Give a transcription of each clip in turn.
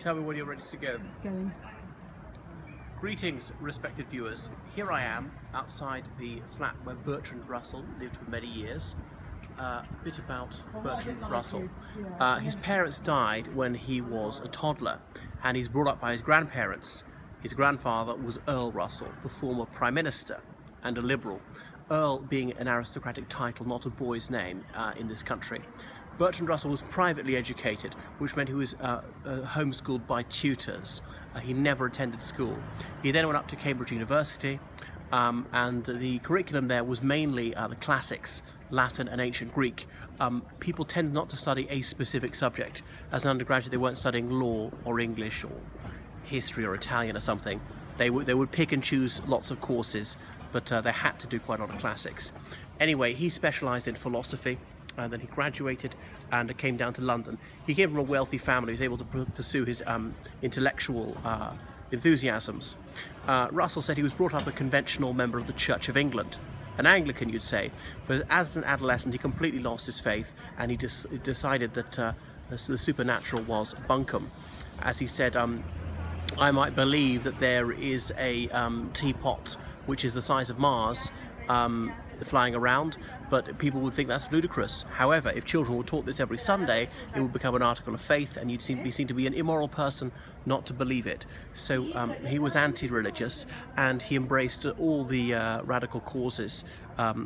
tell me when you're ready to go. It's going. Greetings, respected viewers. Here I am outside the flat where Bertrand Russell lived for many years. A bit about Bertrand Russell. His parents died when he was a toddler, and he's brought up by his grandparents. His grandfather was Earl Russell, the former Prime Minister and a Liberal. Earl being an aristocratic title, not a boy's name in this country. Bertrand Russell was privately educated, which meant he was homeschooled by tutors. He never attended school. He then went up to Cambridge University, and the curriculum there was mainly the classics, Latin and ancient Greek. People tend not to study a specific subject. As an undergraduate, they weren't studying law or English or history or Italian or something. They would pick and choose lots of courses, but they had to do quite a lot of classics. Anyway, he specialised in philosophy, and then he graduated and came down to London. He came from a wealthy family. He was able to pursue his intellectual enthusiasms. Russell said he was brought up a conventional member of the Church of England, an Anglican you'd say, but as an adolescent he completely lost his faith, and he decided that the supernatural was bunkum. As he said, I might believe that there is a teapot which is the size of Mars flying around, but people would think that's ludicrous. However, if children were taught this every Sunday, it would become an article of faith, and you'd be seen to be an immoral person not to believe it. So he was anti-religious, and he embraced all the radical causes.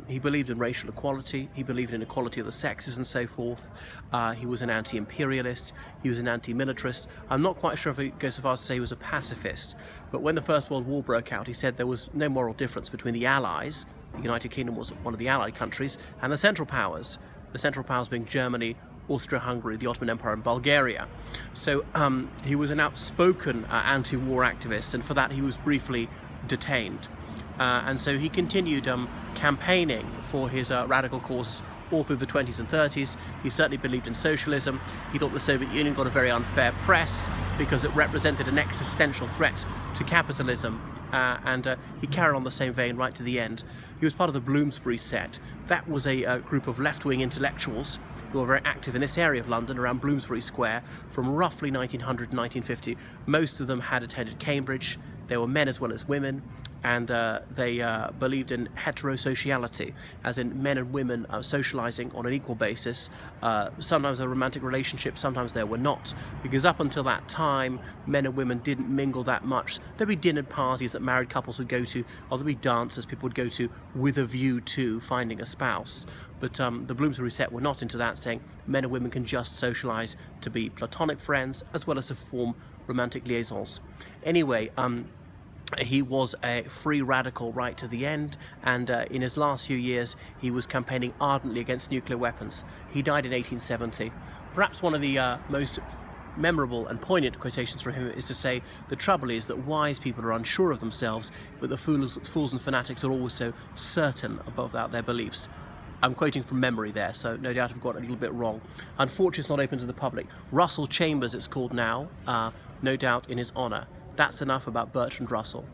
He believed in racial equality, he believed in equality of the sexes and so forth. He was an anti-imperialist, he was an anti-militarist. I'm not quite sure if he goes so far as to say he was a pacifist, but when the First World War broke out, he said there was no moral difference between the Allies. The United Kingdom was one of the Allied countries, and the Central Powers. The Central Powers being Germany, Austria-Hungary, the Ottoman Empire, and Bulgaria. So he was an outspoken anti-war activist, and for that he was briefly detained. And so he continued campaigning for his radical cause all through the 20s and 30s. He certainly believed in socialism. He thought the Soviet Union got a very unfair press because it represented an existential threat to capitalism. And he carried on the same vein right to the end. He was part of the Bloomsbury set. That was a group of left-wing intellectuals who were very active in this area of London around Bloomsbury Square from roughly 1900 to 1950. Most of them had attended Cambridge. They were men as well as women, and they believed in heterosociality, as in men and women socializing on an equal basis. Sometimes there were romantic relationships, sometimes there were not, because up until that time, men and women didn't mingle that much. There'd be dinner parties that married couples would go to, or there'd be dances people would go to with a view to finding a spouse. But the Bloomsbury set were not into that, saying men and women can just socialize to be platonic friends, as well as to form romantic liaisons. Anyway, he was a free radical right to the end, and in his last few years he was campaigning ardently against nuclear weapons. He died in 1870. Perhaps one of the most memorable and poignant quotations from him is to say, the trouble is that wise people are unsure of themselves, but the fools and fanatics are always so certain about their beliefs. I'm quoting from memory there, so no doubt I've got it a little bit wrong. Unfortunately, it's not open to the public. Russell Chambers, it's called now, no doubt in his honour. That's enough about Bertrand Russell.